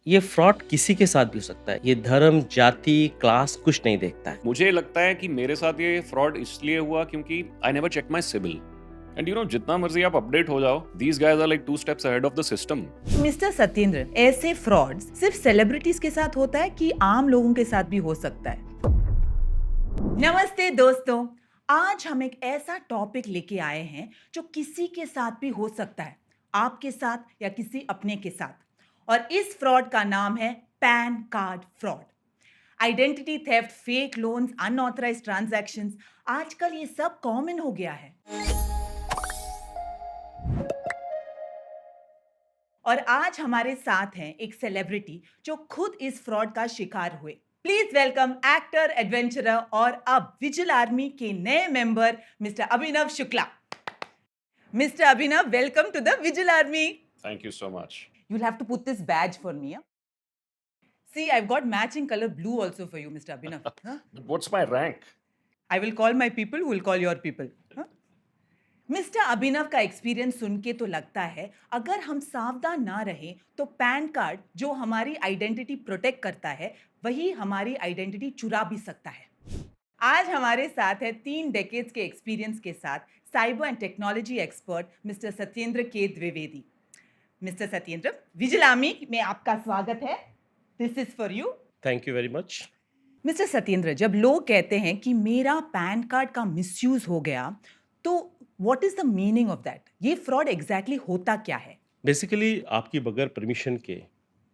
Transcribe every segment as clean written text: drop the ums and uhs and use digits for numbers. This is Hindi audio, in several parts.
ये फ्रॉड किसी के साथ भी हो सकता है। ये धर्म, जाति, क्लास कुछ नहीं देखता है। मुझे लगता है कि मेरे साथ ये फ्रॉड इसलिए हुआ क्योंकि I never check my CIBIL and you know जितना मर्जी आप अपडेट हो जाओ these guys are like 2 steps ahead of the system. Mister Satyendra, ऐसे फ्रॉड सिर्फ सेलिब्रिटीज के साथ होता है कि आम लोगों के साथ भी हो सकता है? नमस्ते दोस्तों, आज हम एक ऐसा टॉपिक लेके आए हैं जो किसी के साथ भी हो सकता है, आपके साथ या किसी अपने के साथ। और इस फ्रॉड का नाम है PAN card fraud. Identity theft, fake loans, unauthorised transactions, आजकल ये सब कॉमन हो गया है। और आज हमारे साथ हैं एक सेलिब्रिटी जो खुद इस फ्रॉड का शिकार हुए। प्लीज वेलकम एक्टर, एडवेंचरर और अब विजिल आर्मी के नए member mister Abhinav Shukla. Mister Abhinav, welcome to the Vigil Army. Thank you so much. You'll have to put this badge for me. Huh? See, I've got matching color blue also for you, Mr. Abhinav. Huh? What's my rank? I will call my people who will call your people. Huh? Mister Abhinav का एक्सपीरियंस सुन के तो लगता है अगर हम सावधान ना रहें तो पैन कार्ड जो हमारी आइडेंटिटी प्रोटेक्ट करता है वही हमारी आइडेंटिटी चुरा भी सकता है। आज हमारे साथ है 3 डेकेड्स के एक्सपीरियंस के साथ cyber and technology expert mister Satyendra K Dwivedi. Mister Satyendra, Vigil Army में आपका स्वागत है। This is for you. Thank you very much. Mister Satyendra, जब लोग कहते हैं कि मेरा पैन कार्ड का मिसयूज हो गया, तो what is the meaning of that? ये फ्रॉड एग्जैक्टली होता क्या है? बेसिकली आपकी बगैर परमिशन के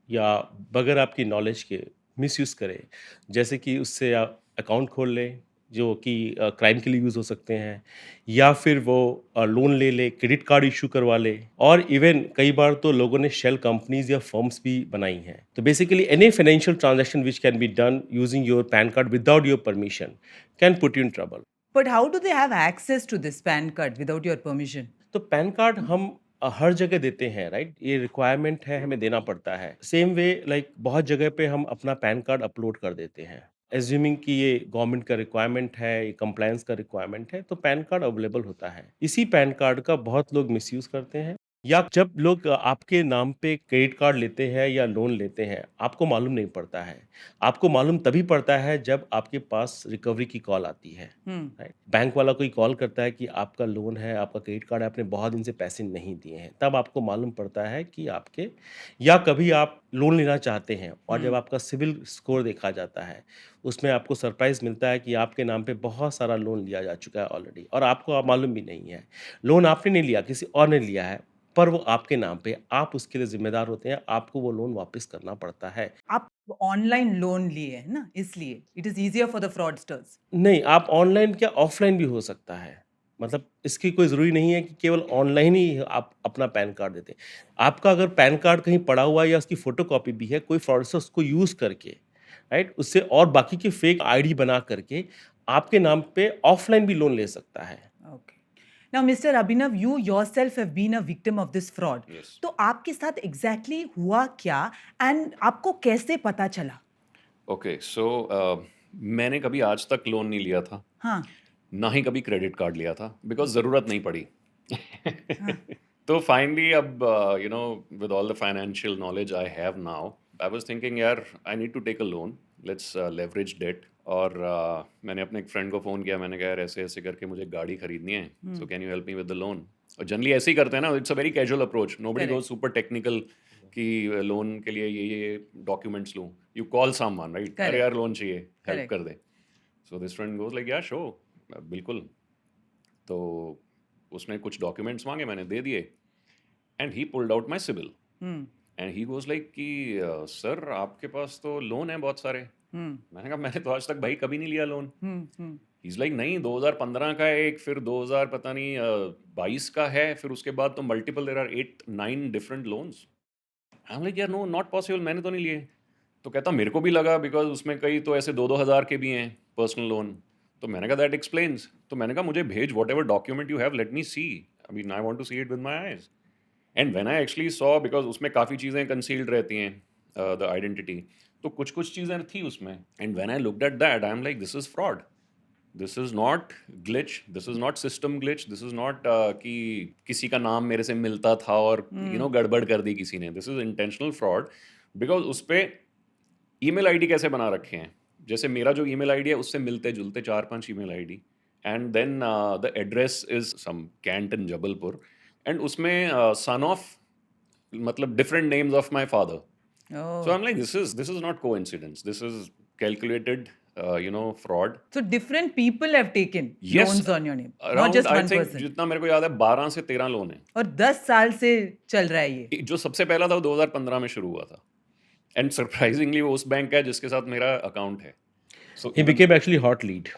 या बगैर आपकी नॉलेज के मिसयूज़ करे, जैसे कि उससे आप अकाउंट खोल लें जो कि क्राइम के लिए यूज़ हो सकते हैं, या फिर वो लोन ले ले, क्रेडिट कार्ड इशू करवा ले, और इवन कई बार तो लोगों ने शेल कंपनीज या फर्म्स भी बनाई हैं। तो basically any financial transaction which can be done using your PAN card without your permission can put you in trouble. But how do they have access to this PAN card without your permission? तो पैन कार्ड हम हर जगह देते हैं, राइट? ये रिक्वायरमेंट है, हमें देना पड़ता है। सेम वे लाइक बहुत जगह पे हम अपना पैन कार्ड अपलोड कर देते हैं, एज्यूमिंग कि ये गवर्नमेंट का रिक्वायरमेंट है, ये कंप्लायंस का रिक्वायरमेंट है, तो पैन कार्ड अवेलेबल होता है। इसी पैन कार्ड का बहुत लोग मिसयूज करते हैं, या जब लोग आपके नाम पे क्रेडिट कार्ड लेते हैं या लोन लेते हैं, आपको मालूम नहीं पड़ता है। आपको मालूम तभी पड़ता है जब आपके पास रिकवरी की कॉल आती है, राइट? बैंक वाला कोई कॉल करता है कि आपका लोन है, आपका क्रेडिट कार्ड है, आपने बहुत दिन से पैसे नहीं दिए हैं, तब आपको मालूम पड़ता है कि आपके, या कभी आप लोन लेना चाहते हैं और जब आपका सिविल स्कोर देखा जाता है, उसमें आपको सरप्राइज मिलता है कि आपके नाम पे बहुत सारा लोन लिया जा चुका है ऑलरेडी, और आपको आप मालूम भी नहीं है। लोन आपने नहीं लिया, किसी और ने लिया है, पर वो आपके नाम पे, आप उसके लिए ज़िम्मेदार होते हैं, आपको वो लोन वापस करना पड़ता है। आप ऑनलाइन लोन लिए है ना, इसलिए it is easier for the fraudsters. नहीं, आप ऑनलाइन क्या ऑफ़लाइन भी हो सकता है। मतलब इसकी कोई ज़रूरी नहीं है कि केवल ऑनलाइन ही आप अपना पैन कार्ड देते हैं। आपका अगर पैन कार्ड कहीं पड़ा हुआ है या उसकी फ़ोटोकॉपी भी है, कोई फ्रॉडस्टर उसको यूज़ करके, राइट? उससे और बाकी के फ़ेक आईडी बना करके आपके नाम पे ऑफ़लाइन भी लोन ले सकता है। Okay. Now mister Abhinav, you yourself have been a victim of this fraud. Yes. तो आपके साथ एग्जैक्टली हुआ क्या एंड आपको कैसे पता चला? ओके सो मैंने कभी आज तक लोन नहीं लिया था, हाँ। ना ही कभी क्रेडिट कार्ड लिया था, बिकॉज ज़रूरत नहीं पड़ी। हाँ। तो फाइनली अब you know with all the financial knowledge I have now, I was thinking यार I need to take a loan, let's leverage debt. और मैंने अपने एक फ्रेंड को फ़ोन किया, मैंने कहा यार ऐसे ऐसे करके मुझे गाड़ी खरीदनी है, so can you help me with the loan. और जनरली ऐसे ही करते हैं ना, it's a very casual approach, nobody Correct. Goes super technical कि लोन के लिए ये डॉक्यूमेंट्स लूँ। You call someone, right? अरे Correct. यार लोन चाहिए, हेल्प Correct. कर दे। So this friend goes like yeah sure, बिल्कुल। तो उसने कुछ डॉक्यूमेंट्स मांगे, मैंने दे दिए, and he pulled out my CIBIL, hmm. And he goes like कि सर आपके पास तो लोन है बहुत सारे। मैंने कहा मैंने तो आज तक भाई कभी नहीं लिया लोन। इज लाइक नहीं, 2015 का है एक, फिर 2000 पता नहीं 22 का है, फिर उसके बाद तो multiple, there are 8-9 different loans. I am like यार नो, नॉट पॉसिबल, मैंने तो नहीं लिए। तो कहता मेरे को भी लगा, बिकॉज उसमें कई तो ऐसे 2-2 हज़ार के भी हैं पर्सनल लोन। तो मैंने कहा दैट एक्सप्लेन्स। तो मैंने कहा मुझे भेज whatever document you have, let me see, I mean I want to see it with my eyes. And when I actually saw, because उसमें काफ़ी चीज़ें कंसील्ड रहती हैं, द आइडेंटिटी, तो कुछ कुछ चीज़ें थी उसमें। And when I looked at that, I am like this is fraud, this is not glitch, this is not system glitch, this is not कि किसी का नाम मेरे से मिलता था और यू नो गड़बड़ कर दी किसी ने। This is intentional fraud because उस पे ईमेल आईडी कैसे बना रखे हैं, जैसे मेरा जो ईमेल आईडी है उससे मिलते जुलते 4-5 email ID, and then the address is some cantt in Jabalpur, and उसमें सन ऑफ मतलब different names of my father. Oh. So I'm like, this is not coincidence. This is calculated, fraud. So different people have taken Yes, loans on your name, not around just I one think person. जितना मेरे को याद है 12 से 13 लोन हैं. और 10 साल से चल रहा है ये. जो सबसे पहला था वो 2015 में शुरू हुआ था, एंड सरप्राइजिंगली वो उस बैंक का है जिसके साथ मेरा अकाउंट है. So He became actually hot lead.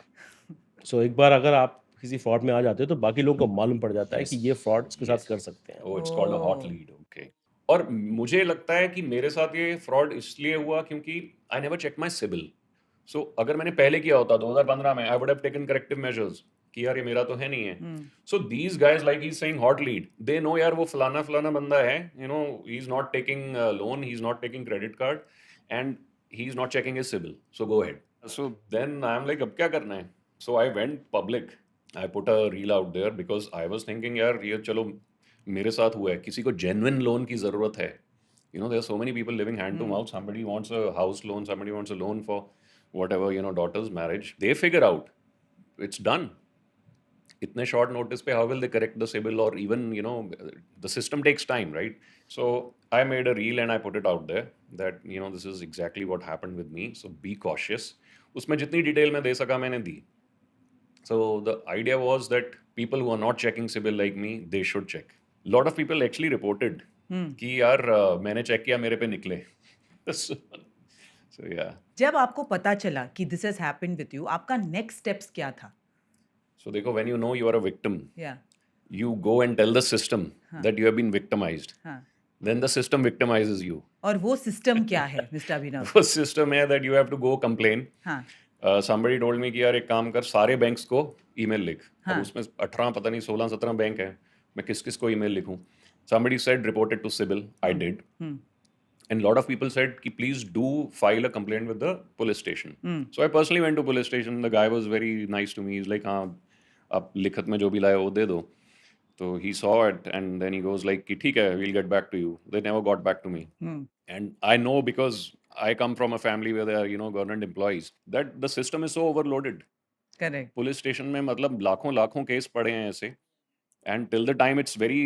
So एक बार अगर आप किसी फ्रॉड में आ जाते हो तो बाकी लोगों को मालूम पड़ जाता है कि ये फ्रॉड इसके साथ कर सकते हैं. oh, it's called a hot lead. Okay. और मुझे लगता है कि मेरे साथ ये फ्रॉड इसलिए हुआ क्योंकि I never check my CIBIL. So अगर मैंने पहले किया होता 2015 में, I would have taken corrective measures कि यार ये मेरा तो है नहीं है. So these guys like he is saying hot lead, they know यार वो फलाना फलाना बंदा है, he is not taking loan, he is not taking credit card, and he is not checking his CIBIL, so go ahead. So then I am like अब क्या करना है. So I went public, I put a reel out there because I was thinking यार ये चलो मेरे साथ हुआ है, किसी को जेन्युइन लोन की जरूरत है. There are so many people living hand to mouth. Somebody wants a house loan, somebody wants a loan for whatever, daughter's marriage. They figure out it's done. Itne short notice pe how will they correct the CIBIL, or even, the system takes time, right? So I made a reel and I put it out there that, this is exactly what happened with me. So be cautious. Usme jitni detail main de saka maine di. So the idea was that people who are not checking CIBIL like me, they should check. Lot of people actually reported कि यार मैंने चेक किया मेरे पे निकले. So yeah. जब आपको पता चला कि this has happened with you, आपका next steps क्या था? So देखो, when you know you are a victim, Yeah. you go and tell the system that you have been victimized. हाँ. Then the system victimizes you. और वो सिस्टम क्या है मिस्टर अभिनव? वो system है that you have to go complain. हाँ. Somebody told me कि यार एक काम कर, सारे बैंक्स को ईमेल लिख. हाँ. अब उसमें 18 पता नहीं 16-17 बैंक हैं, मैं किस किस को ईमेल लिखूं. Somebody said report it to CIBIL. I did. And a lot of people said कि please do file a complaint with the police station. So I personally went to police station. The guy was very nice to me. He's like, हाँ आप लिखत में जो भी लाए वो दे दो. So he saw it and then he goes like कि ठीक है, we'll get back to you. They never got back to me. And I know because I come from a family where they are, government employees, that the system is so overloaded. Correct. Police station में मतलब लाखों केस पड़े हैं ऐसे. And till the time it's very,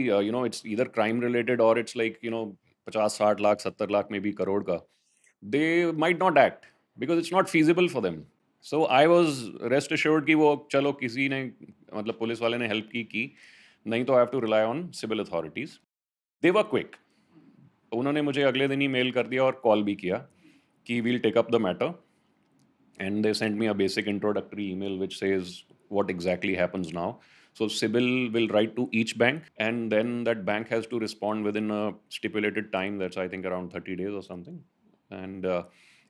it's either crime related or it's like, 50-60 lakh, 70 lakh, maybe crore ka, they might not act because it's not feasible for them. So I was rest assured कि वो चलो किसी ने मतलब पुलिस वाले ने help की नहीं तो I have to rely on civil authorities. They were quick. उन्होंने मुझे अगले दिन ही मेल कर दिया और कॉल भी किया कि we'll take up the matter. And they sent me a basic introductory email which says what exactly happens now. So CIBIL will write to each bank, and then that bank has to respond within a stipulated time. That's I think around 30 days or something. And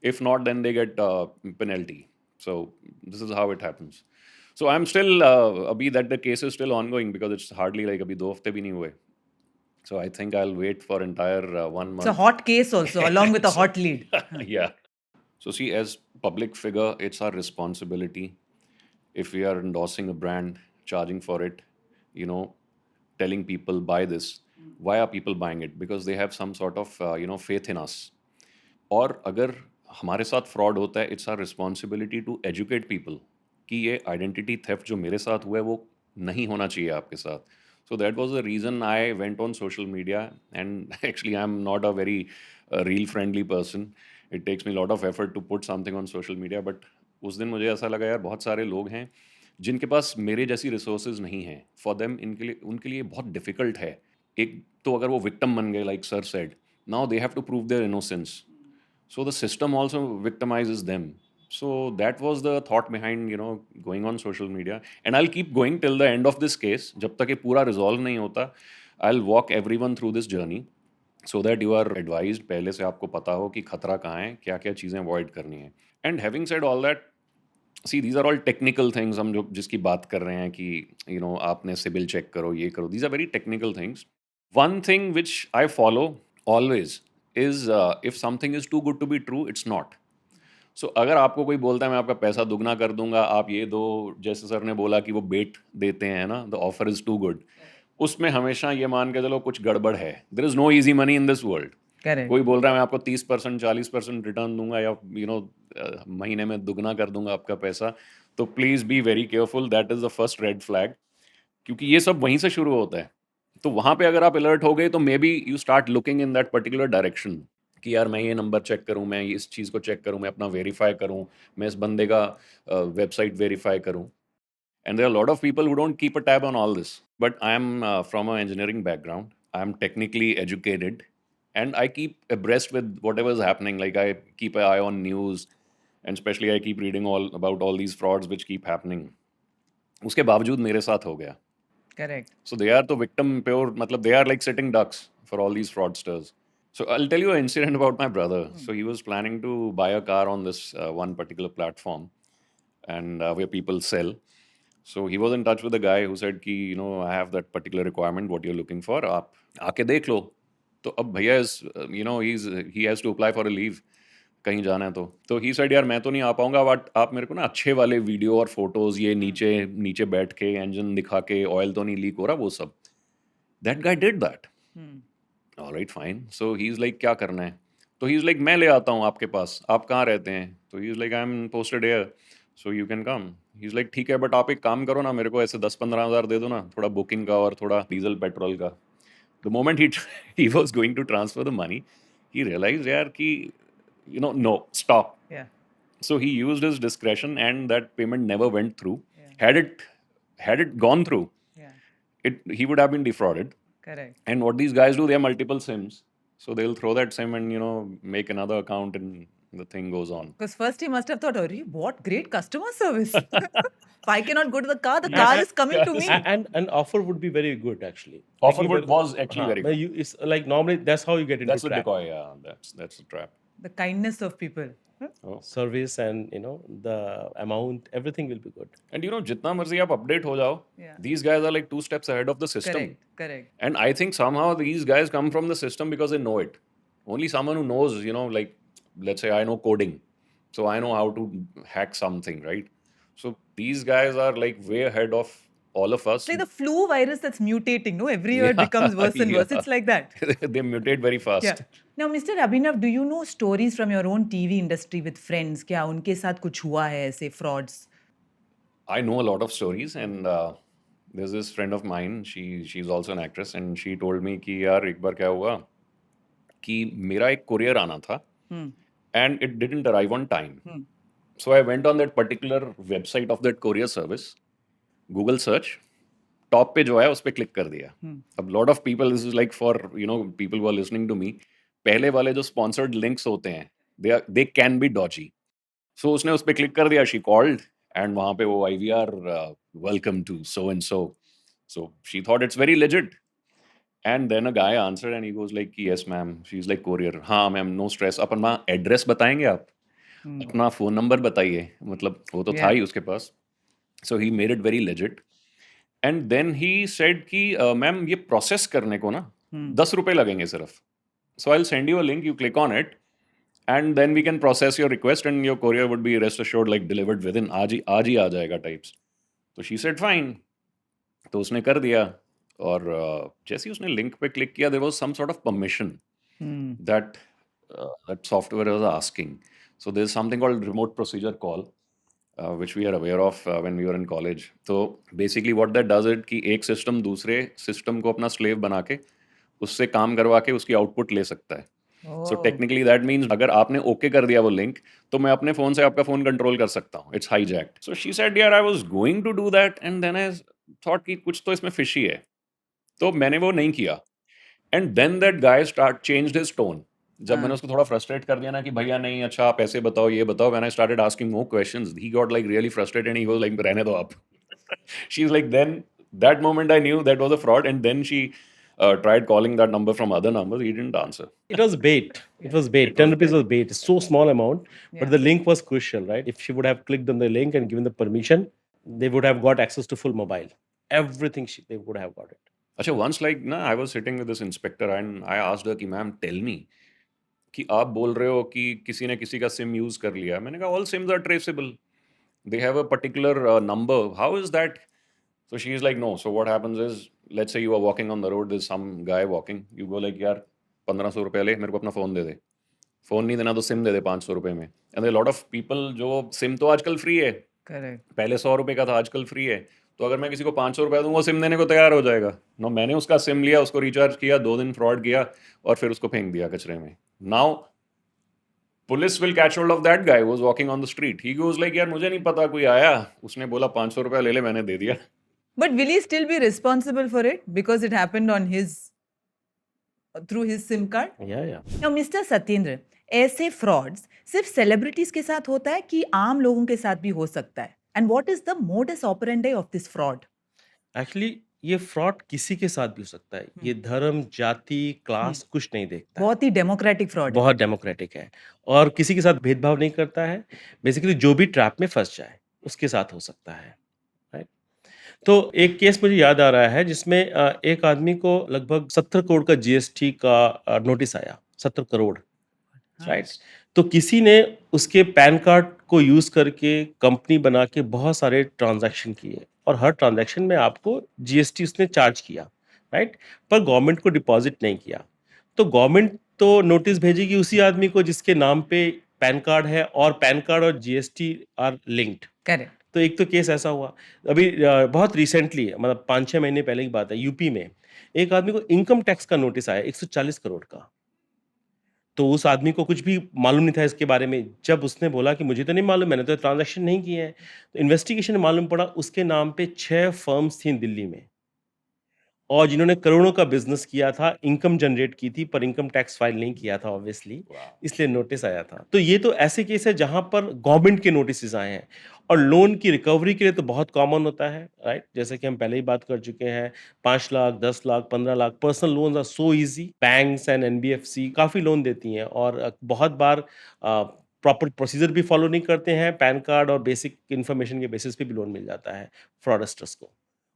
if not, then they get penalty. So this is how it happens. So I'm still abhi that the case is still ongoing because it's hardly like abhi 2 हफ्ते भी नहीं हुए. So I think I'll wait for entire 1 month. It's a hot case also, along with a hot lead. Yeah. So see, as public figure, it's our responsibility. If we are endorsing a brand, charging for it, telling people buy this, why are people buying it? Because they have some sort of faith in us. और अगर हमारे साथ fraud होता है, it's our responsibility to educate people कि ये identity theft जो मेरे साथ हुआ है वो नहीं होना चाहिए आपके साथ. So that was the reason I went on social media, and actually I'm not a very real friendly person. It takes me a lot of effort to put something on social media, but उस दिन मुझे ऐसा लगा यार बहुत सारे लोग हैं जिनके पास मेरे जैसी रिसोर्सेज नहीं है. फॉर देम उनके लिए बहुत डिफिकल्ट है. एक तो अगर वो विक्टिम बन गए, like sir said, now they have to prove their innocence. So the system also victimises them. So that was the thought behind going on social media. And I will keep going till the end of this case. जब तक ये पूरा रिजॉल्व नहीं होता, I will walk everyone through this journey so that you are advised, पहले से आपको पता हो कि खतरा कहाँ है, क्या क्या चीज़ें अवॉइड करनी है. And having said all that, see these are all technical things. हम जो जिसकी बात कर रहे हैं कि आपने सिबिल चेक करो, ये करो, these are very technical things. One thing which I follow always is if something is too good to be true, it's not. So अगर आपको कोई बोलता है मैं आपका पैसा दुगना कर दूंगा, आप ये दो, जैसे सर ने बोला कि वो बेट देते हैं ना, the offer is too good, उसमें हमेशा ये मान के चलो कुछ गड़बड़ है. There is no easy money in this world. Correct कोई बोल रहा है मैं आपको 30% 40% रिटर्न दूंगा या महीने में दुगना कर दूंगा आपका पैसा, तो please be very careful, that is the first red flag, क्योंकि ये सब वहीं से शुरू होता है। तो वहां पे अगर आप अलर्ट हो गए तो may be you start looking in that particular direction कि यार मैं ये नंबर चेक करूं, मैं इस चीज़ को चेक करूं, मैं अपना वेरीफाई करूं, मैं इस बंदे का वेबसाइट वेरीफाई करूं। And there are a lot of people who don't keep a tab on all this. But I am from an engineering background. I am technically educated, and I keep abreast with whatever is happening. Like I keep an eye on news, and especially I keep reading all about all these frauds which keep happening. उसके बावजूद मेरे साथ हो गया. Correct So they are the victim pure. मतलब they are like sitting ducks for all these fraudsters. So I'll tell you an incident about my brother. So he was planning to buy a car on this one particular platform, and where people sell. So he was in touch with a guy who said कि I have that particular requirement, what you're looking for, आप आके देख लो। तो अब भैया is he has to apply for a leave, कहीं जाना है तो he said यार मैं तो नहीं आ पाऊंगा, बट आप मेरे को ना अच्छे वाले वीडियो और फोटोज, ये नीचे नीचे बैठ के इंजन दिखा के ऑयल तो नहीं लीक हो रहा वो सब। That guy did that. Alright fine. So he is like क्या करना है, तो ही इज लाइक मैं ले आता हूँ आपके पास, आप कहाँ रहते हैं, तो he is like I am posted here so you can come. He is like ठीक है, बट आप एक काम करो ना, मेरे को ऐसे 10-15 हज़ार दे दो ना, थोड़ा बुकिंग का और थोड़ा डीजल पेट्रोल का। The moment he he was going to transfer the money, he realise यार कि नो स्टॉप। या So he used his discretion, and that payment never went through. Had it gone through, या he would have been defrauded. Correct And what these guys do, they have multiple SIMs, so they'll throw that SIM and make another account, and the thing goes on. Because first he must have thought, "Arey, what great customer service! If I cannot go to the car is coming to me." And an offer would be very good actually. Offer was actually very good. It's like normally that's how you get into That's the trap. decoy. Yeah, that's the trap. The kindness of people. Oh. Service and the amount, everything will be good. And जितना मर्जी आप update हो जाओ, Yeah. these guys are like 2 steps ahead of the system. Correct. And I think somehow these guys come from the system because they know it. Only someone who knows, like let's say I know coding, so I know how to hack something, right? So these guys are like way ahead of all of us. It's like the flu virus that's mutating, no? Every year it becomes worse and worse. It's like that. They mutate very fast. Yeah. Now, Mr. Abhinav, do you know stories from your own TV industry with friends? क्या उनके साथ कुछ हुआ है ऐसे frauds? I know a lot of stories, and there's this friend of mine. She's also an actress, and she told me कि यार एक बार क्या हुआ कि मेरा एक courier आना था, and it didn't arrive on time. So I went on that particular website of that courier service, Google search, top पे जो है उस पर क्लिक कर दिया। अब lot of people, this is like for people who are listening to me, पहले वाले जो स्पॉन्सर्ड लिंक्स होते हैं they can be dodgy. So उसने उस पर क्लिक कर दिया, शी कॉल्ड, एंड वहाँ पे वो IVR welcome to so and so she thought it's very legit, and then a guy answered and he goes like yes ma'am, she is like courier, हाँ मैम नो स्ट्रेस, अपना एड्रेस बताएंगे आप, अपना फ़ोन नंबर बताइए, मतलब वो तो था ही उसके पास। So he made it very legit, and then he said कि मैम ये प्रोसेस करने को ना 10 रुपए लगेंगे सिर्फ, so I will send you a link, you click on it, and then we can process your request and your courier would be rest assured like delivered within, आज ही आ जाएगा टाइप्स। तो शी सेड फाइन, तो उसने कर दिया, और जैसे ही उसने लिंक पे क्लिक किया, there was some sort of permission that software was asking. So there's something called remote procedure call, which we are aware of when we were in college. So basically what that does is कि एक सिस्टम दूसरे सिस्टम को अपना स्लेव बना के उससे काम करवा के उसकी आउटपुट ले सकता है। सो टेक्निकली दैट मीन्स अगर आपने ओके कर दिया वो लिंक, तो मैं अपने फोन से आपका फोन कंट्रोल कर सकता हूँ, it's hijacked. So she said यार I was going to do that, and then I thought कि कुछ तो इसमें फिशी है, तो मैंने वो नहीं किया। And then that guy start changed his tone. जब मैंने उसको थोड़ा फ्रस्ट्रेट कर दिया ना कि भैया नहीं, अच्छा आप ऐसे बताओ, ये बताओ, when I started asking more questions, he got like really frustrated and he was like रहने दो आप। She is like, then that moment I knew that was a fraud, and then she tried calling that number from other numbers, he didn't answer. It was bait. It was bait. 10 rupees was bait. It's so small amount, Yeah. but the link was crucial, right? If she would have clicked on the link and given the permission, they would have got access to full mobile. Everything they would have got it. अच्छा, once like ना I was sitting with this inspector and I asked her कि मैम tell me कि आप बोल रहे हो कि किसी ने किसी का सिम यूज कर लिया। मैंने कहा all sims are traceable, they have a particular number, how is that? So she is like no, so what happens is, let's say you are walking on the road, there's some guy walking, you go like यार 1500 रुपये ले, मेरे को अपना फ़ोन दे दे। फ़ोन नहीं देना तो सिम दे दे 500 रुपये में। And there lot of people जो सिम तो आजकल फ्री है, करेक्ट। पहले 100 रुपये का था, आजकल फ्री है। तो अगर मैं किसी को 500 रुपया दूंगा, वो सिम देने को तैयार हो जाएगा। नो, मैंने उसका सिम लिया, उसको रिचार्ज किया, 2 दिन फ्रॉड किया और फिर उसको फेंक दिया कचरे में। Now police will catch hold of that guy was walking on the street. He goes like, यार मुझे नहीं पता, कोई आया, उसने बोला 500 रुपया ले ले, मैंने दे दिया। But will he still be responsible for it because it happened on his through his SIM card? या Now, Mr. सत्येंद्र, ऐसे फ्रॉड्स सिर्फ सेलिब्रिटीज के साथ होता है कि आम लोगों के साथ भी हो सकता है? And what is the modus operandi of this fraud? Actually ये फ्रॉड किसी के साथ भी हो सकता है। ये धर्म, जाति, क्लास कुछ नहीं देखता है। बहुत ही डेमोक्रेटिक फ्रॉड है। बहुत डेमोक्रेटिक है और किसी के साथ भेदभाव नहीं करता है। बेसिकली जो भी ट्रैप में फँस जाए, उसके साथ हो सकता है, राइट? तो एक केस मुझे याद आ रहा है जिसमें एक आदमी को लगभग 70 करोड़ का जीएसटी का नोटिस आया, 70 करोड़, राइट? तो किसी ने उसके पैन कार्ड को यूज़ करके कंपनी बना के बहुत सारे ट्रांज़ैक्शन किए और हर ट्रांज़ैक्शन में आपको जीएसटी उसने चार्ज किया, राइट? पर गवर्नमेंट को डिपॉज़िट नहीं किया। तो गवर्नमेंट तो नोटिस भेजेगी उसी आदमी को जिसके नाम पे पैन कार्ड है और पैन कार्ड और जीएसटी आर लिंक्ड। करेक्ट। तो एक तो केस ऐसा हुआ। अभी बहुत रिसेंटली मतलब 5-6 महीने पहले की बात है, यूपी में एक आदमी को इनकम टैक्स का नोटिस आया 140 करोड़ का। तो उस आदमी को कुछ भी मालूम नहीं था इसके बारे में। जब उसने बोला कि मुझे तो नहीं मालूम, मैंने तो ट्रांज़ैक्शन नहीं किए हैं। तो इन्वेस्टिगेशन में मालूम पड़ा उसके नाम पे 6 फर्म्स थी दिल्ली में और जिन्होंने करोड़ों का बिज़नेस किया था, इनकम जनरेट की थी पर इनकम टैक्स फाइल नहीं किया था ऑब्वियसली, इसलिए नोटिस आया था। तो ये तो ऐसे केस है जहाँ पर गवर्नमेंट के नोटिसेस आए हैं और लोन की रिकवरी के लिए तो बहुत कॉमन होता है, राइट? जैसे कि हम पहले ही बात कर चुके हैं, 5 lakh, 10 lakh, 15 lakh personal loans are so easy. Banks and NBFC काफ़ी लोन देती हैं और बहुत बार प्रॉपर प्रोसीजर भी फॉलो नहीं करते हैं, पैन कार्ड और बेसिक इन्फॉर्मेशन के बेसिस पे भी लोन मिल जाता है फ्रॉडस्टर्स को।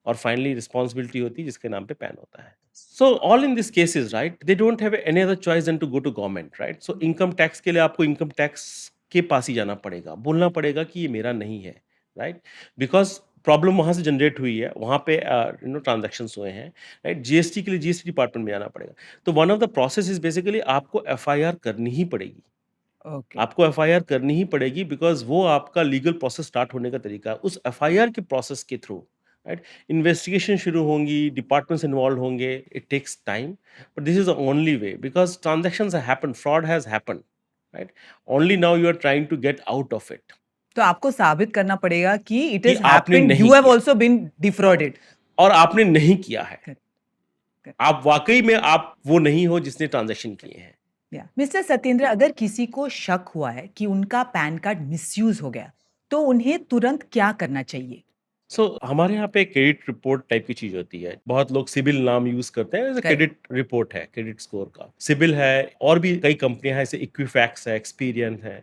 और फाइनली रिस्पॉन्सिबिलिटी होती है जिसके नाम पे पैन होता है। So all in this cases, right, they don't have any other choice than to go to government, right? So income tax के लिए आपको इनकम टैक्स के पास ही जाना पड़ेगा, बोलना पड़ेगा कि ये मेरा नहीं है, राइट? बिकॉज प्रॉब्लम वहाँ से जनरेट हुई है, वहाँ पे ट्रांजैक्शंस हुए हैं, राइट? जीएसटी के लिए जीएसटी डिपार्टमेंट में जाना पड़ेगा। तो one of the process is basically आपको एफआईआर करनी ही पड़ेगी। ओके। आपको एफआईआर करनी ही पड़ेगी बिकॉज़ वो आपका लीगल प्रोसेस स्टार्ट होने का तरीका है। उस एफआईआर के प्रोसेस के थ्रू, राइट, इन्वेस्टिगेशन शुरू होंगी, डिपार्टमेंट्स इन्वॉल्व होंगे, it takes time, but this is the only way because transactions happen, fraud has happened, right? Only now you are trying to get out of it. तो आपको साबित करना पड़ेगा कि इट कि इज आपने हैपेंड, नहीं यू हैव किया। Also been defrauded. और आपने नहीं किया है। Correct. आप वाक़ई में आप वो नहीं हो जिसने ट्रांज़ैक्शन किए हैं। या मिस्टर सत्येंद्र, अगर किसी को शक हुआ है कि उनका पैन कार्ड मिसयूज हो गया, तो उन्हें तुरंत क्या करना चाहिए? हमारे यहाँ पे क्रेडिट रिपोर्ट टाइप की चीज होती है। बहुत लोग सिबिल नाम यूज करते हैं, Correct. क्रेडिट रिपोर्ट है, क्रेडिट स्कोर का। सिबिल है और भी कई कंपनियां हैं, जैसे इक्विफैक्स है, एक्सपीरियन है।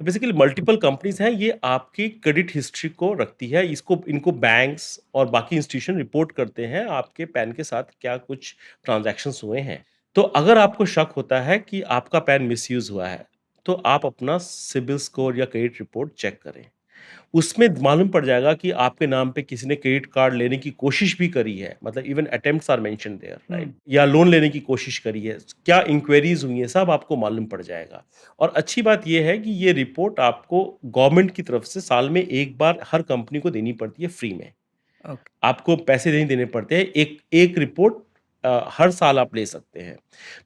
तो बेसिकली मल्टीपल कंपनीज हैं, ये आपकी क्रेडिट हिस्ट्री को रखती है। इनको बैंक्स और बाकी इंस्टीट्यूशन रिपोर्ट करते हैं आपके पैन के साथ क्या कुछ ट्रांजैक्शंस हुए हैं। तो अगर आपको शक होता है कि आपका पैन मिसयूज हुआ है, तो आप अपना सिबिल स्कोर या क्रेडिट रिपोर्ट चेक करें। उसमें मालूम पड़ जाएगा कि आपके नाम पे किसी ने क्रेडिट कार्ड लेने की कोशिश भी करी है, मतलब even attempts are mentioned there, right? या लोन लेने की कोशिश करी है, क्या इंक्वायरीज हुई हैं, सब आपको मालूम पड़ जाएगा। और अच्छी बात ये है कि ये रिपोर्ट आपको गवर्नमेंट की तरफ से साल में एक बार हर कंपनी को देनी पड़ती है फ्री में। ओके। आपको पैसे नहीं देने पड़ते हैं, एक रिपोर्ट हर साल आप ले सकते हैं।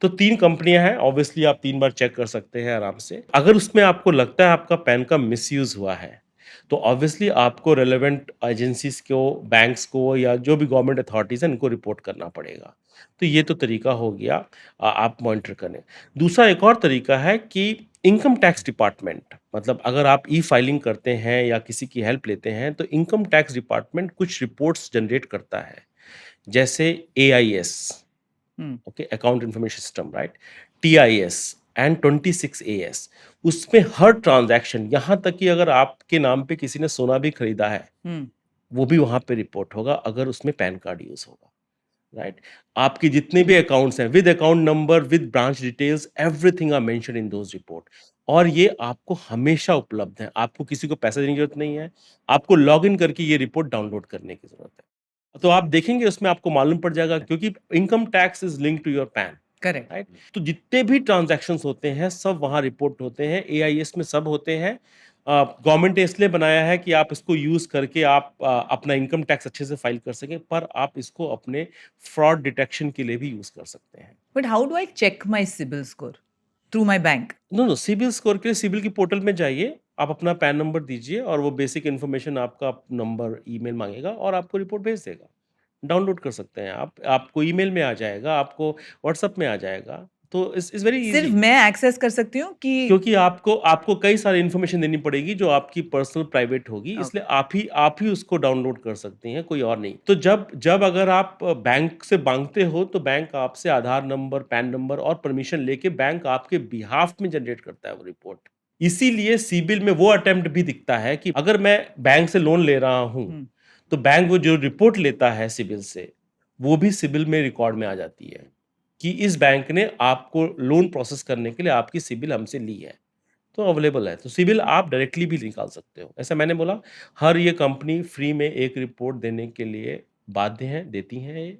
तो 3 कंपनियां हैं, ऑब्वियसली आप 3 बार चेक कर सकते हैं आराम से। अगर उसमें आपको लगता है आपका पैन का मिसयूज हुआ है, तो ऑब्वियसली आपको रेलेवेंट एजेंसीज को, बैंक्स को या जो भी गवर्नमेंट अथॉरिटीज़ हैं, इनको रिपोर्ट करना पड़ेगा। तो ये तो तरीका हो गया, आप मॉनिटर करें। दूसरा एक और तरीका है कि इनकम टैक्स डिपार्टमेंट, मतलब अगर आप ई-फाइलिंग करते हैं या किसी की हेल्प लेते हैं, तो इनकम टैक्स डिपार्टमेंट कुछ रिपोर्ट्स जनरेट करता है, जैसे AIS, okay, account information system, right? TIS and 26एएस। उसमें हर ट्रांजैक्शन, यहाँ तक कि अगर आपके नाम पे किसी ने सोना भी खरीदा है, वो भी वहाँ पे रिपोर्ट होगा अगर उसमें पैन कार्ड यूज़ होगा, राइट? आपके जितने भी अकाउंट्स हैं, with account number, with branch details, everything are mentioned in those report. और ये आपको हमेशा उपलब्ध है, आपको किसी को पैसे देने की ज़रूरत नहीं है, आपको लॉगिन करके ये रिपोर्ट डाउनलोड करने की ज़रूरत है। तो आप देखेंगे उसमें आपको मालूम पड़ जाएगा, क्योंकि income tax is linked to your PAN. Correct. Right? तो जितने भी ट्रांज़ैक्शंस होते हैं सब वहाँ रिपोर्ट होते हैं, एआईएस में सब होते हैं। गवर्नमेंट ने इसलिए बनाया है कि आप इसको यूज़ करके आप अपना इनकम टैक्स अच्छे से फाइल कर सकें, पर आप इसको अपने फ्रॉड डिटेक्शन के लिए भी यूज़ कर सकते हैं। But how do I check my CIBIL score? Through my bank? No, CIBIL score के लिए सिबिल की पोर्टल में जाइए, आप अपना पैन नंबर दीजिए और वो बेसिक इन्फॉर्मेशन आपका नंबर, ईमेल माँगेगा और आपको रिपोर्ट भेज देगा। डाउनलोड कर सकते हैं आप, आपको ईमेल में आ जाएगा, आपको व्हाट्सएप में आ जाएगा। तो इट्स वेरी सिर्फ ईज़ी। मैं एक्सेस कर सकती हूँ कि क्योंकि आपको आपको कई सारी इन्फॉर्मेशन देनी पड़ेगी जो आपकी पर्सनल प्राइवेट होगी, ओके। इसलिए आप ही उसको डाउनलोड कर सकती हैं, कोई और नहीं। तो जब जब अगर आप बैंक से माँगते हो तो बैंक आपसे आधार नंबर, पैन नंबर और परमिशन लेके बैंक आपके बिहाफ में जनरेट करता है वो रिपोर्ट। इसीलिए सिबिल में वो अटेम्प्ट भी दिखता है कि अगर मैं बैंक से लोन ले रहा हूँ, हम्म, तो बैंक वो जो रिपोर्ट लेता है सिबिल से, वो भी सिबिल में रिकॉर्ड में आ जाती है कि इस बैंक ने आपको लोन प्रोसेस करने के लिए आपकी सिबिल हमसे ली है। तो अवेलेबल है, तो सिबिल आप डायरेक्टली भी निकाल सकते हो। ऐसा मैंने बोला, हर ये कंपनी फ्री में एक रिपोर्ट देने के लिए बाध्य हैं, देती हैं ये,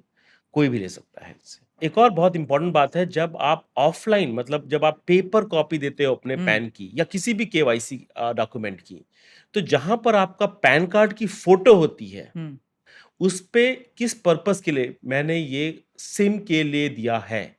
कोई भी ले सकता है इससे। एक और बहुत इम्पोर्टेंट बात है, जब आप ऑफलाइन मतलब जब आप पेपर कॉपी देते हो अपने हम्म, पैन की या किसी भी केवाईसी डॉक्यूमेंट की, तो जहाँ पर आपका पैन कार्ड की फ़ोटो होती है, हम्म, उस पे किस पर्पज़ के लिए मैंने ये सिम के लिए दिया है,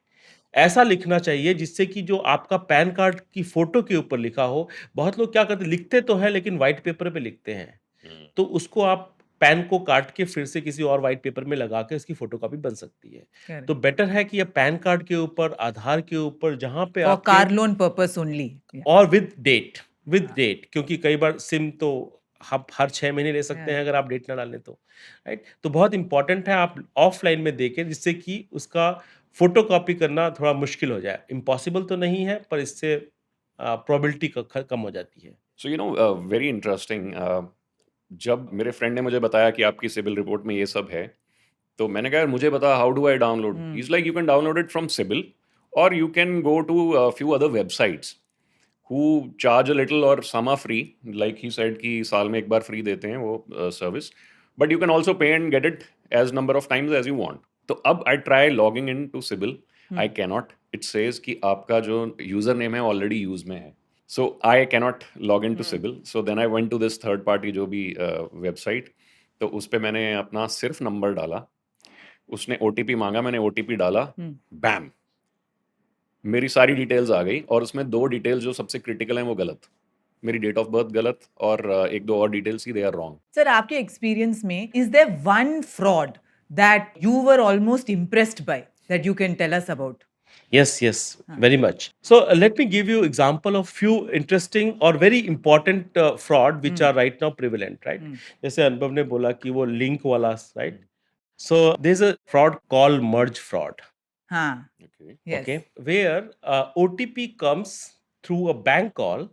ऐसा लिखना चाहिए जिससे कि जो आपका पैन कार्ड की फ़ोटो के ऊपर लिखा हो। बहुत लोग क्या करते हैं, लिखते तो हैं लेकिन व्हाइट पेपर पे लिखते हैं। हुँ। तो उसको आप पेन को काट के फिर से किसी और व्हाइट पेपर में लगा के उसकी फ़ोटोकॉपी बन सकती है। करेक्ट। तो बेटर है कि आप पैन कार्ड के ऊपर, आधार के ऊपर जहाँ पे फॉर आपके कार लोन पर्पस ओनली। और विद डेट, क्योंकि कई बार सिम तो आप हर 6 महीने ले सकते हैं अगर आप डेट ना डालें तो, राइट? तो बहुत इम्पोर्टेंट है आप ऑफ़लाइन में देखें जिससे कि उसका फ़ोटोकॉपी करना थोड़ा मुश्किल हो जाए। इम्पॉसिबल तो नहीं है पर इससे प्रोबेबिलिटी कम हो जाती है। सो वेरी इंटरेस्टिंग जब मेरे फ्रेंड ने मुझे बताया कि आपकी सिबिल रिपोर्ट में ये सब है, तो मैंने कहा यार मुझे बता how do I download? He is like you can download it from CIBIL और you can go to few other websites who charge a little और some are free, like he said कि साल में एक बार फ्री देते हैं वो service, but you can also pay and get it as number of times as you want. तो अब I try logging in to CIBIL, I cannot, it says कि आपका जो यूजर नेम है ऑलरेडी यूज में है, so I cannot log in to CIBIL. So then I went to this third party जो भी वेबसाइट, तो उस पर मैंने अपना सिर्फ नंबर डाला, उसने ओटीपी मांगा, मैंने ओटीपी डाला, बैम मेरी सारी डिटेल्स आ गई और उसमें 2 डिटेल्स जो सबसे क्रिटिकल हैं वो गलत। मेरी डेट ऑफ बर्थ गलत और 1-2 और डिटेल्स थी, दे आर रॉन्ग। सर, आपके एक्सपीरियंस में is there one fraud that you were almost impressed by that you can tell us about? Yes, very much. So let me give you example of few interesting or very important fraud which are right now prevalent, right? जैसे अनुभव ने बोला कि वो लिंक वाला, right? So there's a fraud called merge fraud, हाँ, okay. yes. okay, where OTP comes through a bank call,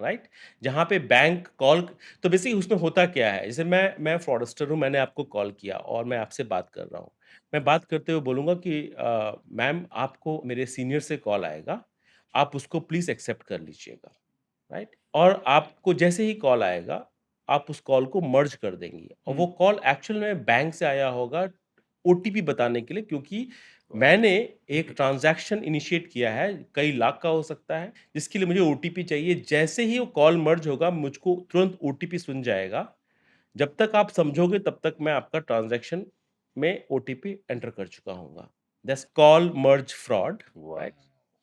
right? जहाँ पे बैंक कॉल, तो बेसिकली उसमें होता क्या है, जैसे मैं फ्रॉडस्टर हूँ, मैंने आपको कॉल किया और मैं आपसे बात कर रहा हूँ। मैं बात करते हुए बोलूँगा कि मैम आपको मेरे सीनियर से कॉल आएगा, आप उसको प्लीज़ एक्सेप्ट कर लीजिएगा, राइट? और आपको जैसे ही कॉल आएगा, आप उस कॉल को मर्ज कर देंगी और वो कॉल एक्चुअल में बैंक से आया होगा ओटीपी बताने के लिए, क्योंकि मैंने एक ट्रांज़ैक्शन इनिशिएट किया है, कई लाख का हो सकता है, जिसके लिए मुझे ओटीपी चाहिए। जैसे ही वो कॉल मर्ज होगा, मुझको तुरंत ओटीपी सुन जाएगा। जब तक आप समझोगे तब तक मैं आपका ट्रांज़ैक्शन में ओटीपी एंटर कर चुका होऊँगा। दैट्स कॉल मर्ज फ्रॉड, वाह! राइट?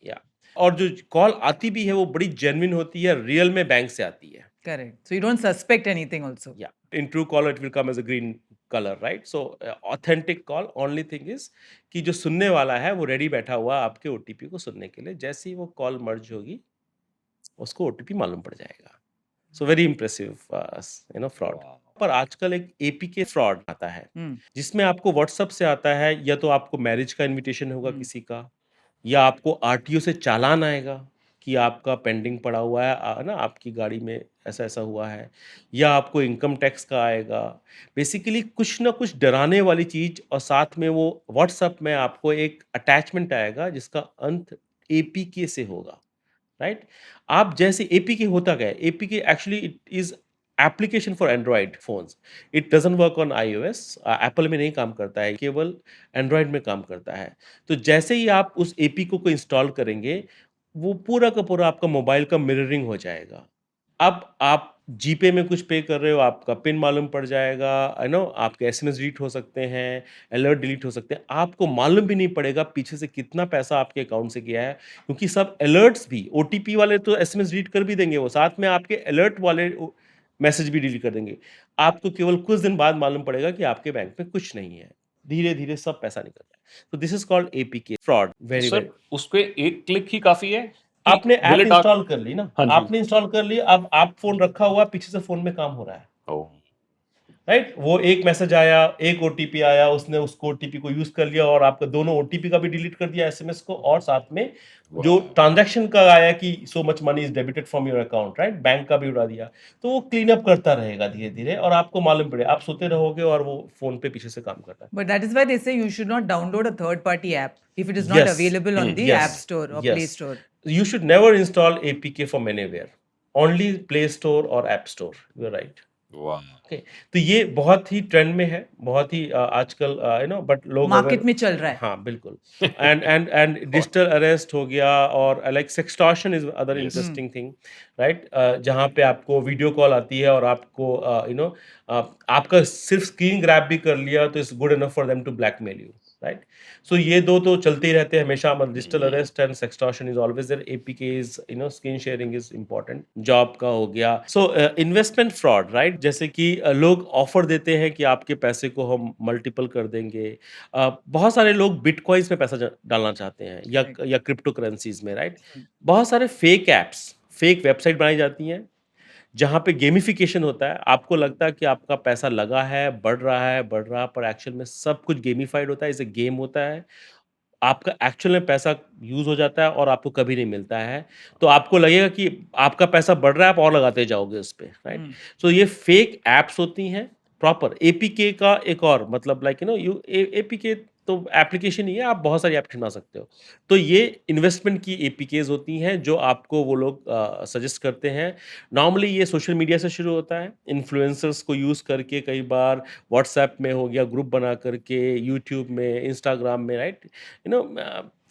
या और जो कॉल आती भी है वो बड़ी जेन्युइन होती है, रियल में बैंक से आती है। Correct. So you don't suspect anything also. Yeah, in Truecaller it will come as a green color, right? So authentic call, only thing is कि जो सुनने वाला है वो रेडी बैठा हुआ है आपके ओटीपी को सुनने के लिए। जैसे ही वो कॉल मर्ज होगी, उसको ओटीपी मालूम पड़ जाएगा। So very impressive fraud. वाह! पर आजकल एक एपीके फ्रॉड आता है, Hmm. जिसमें आपको व्हाट्सएप से आता है, या तो आपको मैरिज का इनविटेशन होगा किसी का, या आपको आरटीओ से चालान आएगा कि आपका पेंडिंग पड़ा हुआ है, ना आपकी गाड़ी में ऐसा-ऐसा हुआ है, या आपको इनकम टैक्स का आएगा। बेसिकली कुछ ना कुछ डराने वाली चीज़, और साथ में वो व्हाट्सएप में आपको एक अटैचमेंट आएगा जिसका अंत एपीके से होगा, राइट? आप जैसे एपीके होता क्या है? APK actually it is application for Android phones, it doesn't work on iOS, Apple में नहीं काम करता है, केवल एंड्रॉयड में काम करता है। तो जैसे ही आप उस एपी को इंस्टॉल करेंगे, वो पूरा का पूरा आपका मोबाइल का मिररिंग हो जाएगा। अब आप जीपे में कुछ पे कर रहे हो, आपका पिन मालूम पड़ जाएगा, आपके एसएमएस डिलीट हो सकते हैं, अलर्ट डिलीट हो सकते हैं। आपको मालूम भी नहीं पड़ेगा पीछे से कितना पैसा आपके अकाउंट से गया है, क्योंकि सब अलर्ट्स भी ओटीपी वाले तो एसएमएस डिलीट कर भी देंगे, वो साथ में आपके अलर्ट वाले मैसेज भी डिलीट कर देंगे। आपको केवल कुछ दिन बाद मालूम पड़ेगा कि आपके बैंक में कुछ नहीं है। धीरे-धीरे सब पैसा निकलता है। तो this is called APK fraud, तो वेरी, सर वेरी। उसपे एक क्लिक ही काफ़ी है कि आपने will app it ask? Install कर ली ना, हाँ जी। आपने इंस्टॉल कर ली, अब आप फ़ोन रखा हुआ है, पीछे से फ़ोन में काम हो रहा है, ओह! राइट? वो एक मैसेज आया, एक ओटीपी आया, उसने उसको ओटीपी को यूज़ कर लिया और आपका दोनों ओटीपी का भी डिलीट कर दिया एसएमएस को, और साथ में जो वाह! ट्रांज़ैक्शन का आया कि so much money is debited from your account, right? Bank का भी उड़ा दिया। तो वो क्लीन अप करता रहेगा धीरे-धीरे और आपको मालूम पड़ेगा, आप सोते रहोगे और वो फ़ोन पे पीछे से काम कर रहा है। But that is why they say you should not download a third party app if it is not Yes. available on the App Yes. Store or Play Yes. Store. You should never install APK from anywhere. Only Play Store or App Store. You're right. वाह! ओके, तो ये बहुत ही ट्रेंड में है, बहुत ही आजकल बट लोग अगर मार्केट में चल रहा है। हाँ, बिल्कुल। एंड डिजिटल अरेस्ट हो गया, और like sextortion is other yes. Interesting thing, right? जहाँ पे आपको वीडियो कॉल आती है और आपको आपका सिर्फ स्क्रीन ग्रैब भी कर लिया तो it's good enough for them to blackmail you, right? So ये दो तो चलते ही रहते हैं हमेशा, मतलब digital arrest and sextortion is always there, APK is, screen sharing is important, job का हो गया। So investment fraud, right? जैसे कि लोग ऑफर देते हैं कि आपके पैसे को हम मल्टीपल कर देंगे। बहुत सारे लोग बिटकॉइंस में पैसा डालना चाहते हैं, या क्रिप्टो करेंसीज में, राइट? बहुत सारे फेक एप्स, फेक वेबसाइट बनाई जाती हैं जहाँ पे गेमिफिकेशन होता है। आपको लगता है कि आपका पैसा लगा है, बढ़ रहा है, पर एक्चुअल में सब कुछ गेमिफाइड होता है, इसे गेम होता है। आपका एक्चुअल में पैसा यूज़ हो जाता है और आपको कभी नहीं मिलता है। तो आपको लगेगा कि आपका पैसा बढ़ रहा है, आप और लगाते जाओगे उस पे, राइट? सो ये फेक ऐप्स होती हैं। प्रॉपर एपीके का एक और मतलब, लाइक एपीके तो एप्लीकेशन ही है, आप बहुत सारी एप्लीकेशन बना सकते हो। तो ये इन्वेस्टमेंट की एपीकेज़ होती हैं जो आपको वो लोग सजेस्ट करते हैं। नॉर्मली ये सोशल मीडिया से शुरू होता है, इन्फ्लुएंसर्स को यूज़ करके, कई बार व्हाट्सएप में हो गया, ग्रुप बना करके, यूट्यूब में, इंस्टाग्राम में, राइट?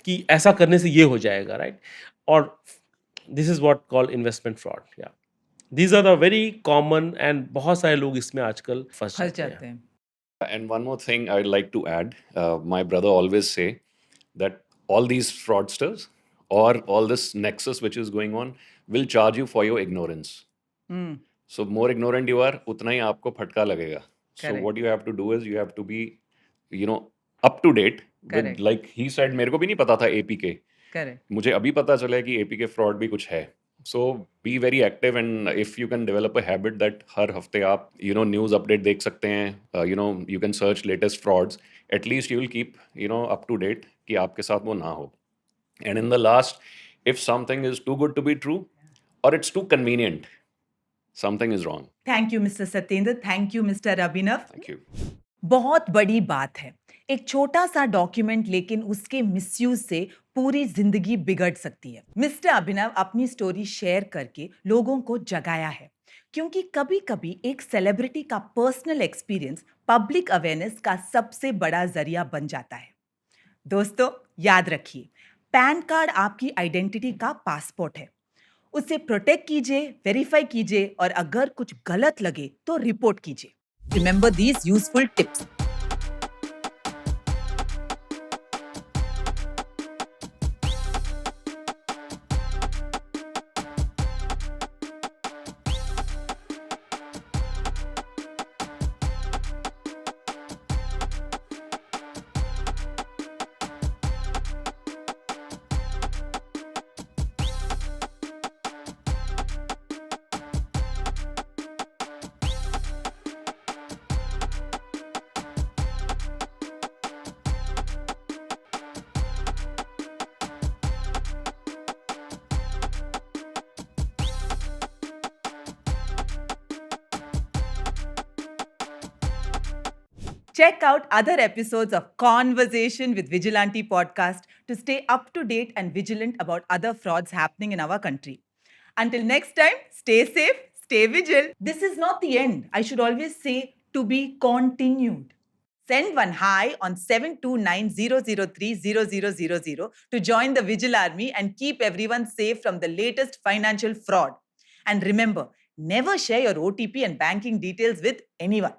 कि ऐसा करने से ये हो जाएगा, राइट? और this is what called investment fraud, या these are the very common, and बहुत सारे लोग इसमें आजकल फँस फंस जाते हैं। जाते हैं। And one more thing I'd like to add. My brother always say that all these fraudsters or all this nexus which is going on will charge you for your ignorance. So more ignorant you are, उतना ही आपको फटका लगेगा. So Correct. what you have to do is you have to be, up to date with, Correct. like he said, मेरे को भी नहीं पता था APK. करेक्ट। मुझे अभी पता चला है कि APK fraud भी कुछ है. So be very active, and if you can develop a habit that हर हफ्ते आप news update देख सकते हैं, you can search latest frauds, at least you will keep up to date कि आपके साथ वो ना हो. And in the last, if something is too good to be true or it's too convenient, something is wrong. Thank you mister Satyendra, thank you mister Abhinav. Thank you. बहुत बड़ी बात है, एक छोटा सा डॉक्यूमेंट लेकिन उसके मिसयूज से पूरी जिंदगी बिगड़ सकती है। मिस्टर अभिनव अपनी स्टोरी शेयर करके लोगों को जगाया है, क्योंकि कभी-कभी एक सेलिब्रिटी का पर्सनल एक्सपीरियंस पब्लिक अवेयरनेस का सबसे बड़ा जरिया बन जाता है। दोस्तों, याद रखिए, पैन कार्ड आपकी आइडेंटिटी का पासपोर्ट है। उसे प्रोटेक्ट कीजिए, वेरीफाई कीजिए, और अगर कुछ गलत लगे तो रिपोर्ट कीजिए। Remember these useful tips. Check out other episodes of Conversation with Vigilante podcast to stay up to date and vigilant about other frauds happening in our country. Until next time, stay safe, Stay vigilant. This is not the end. I should always say to be continued. Send one hi on 729-003-0000 to join the Vigil Army and keep everyone safe from the latest financial fraud. And remember, never share your OTP and banking details with anyone.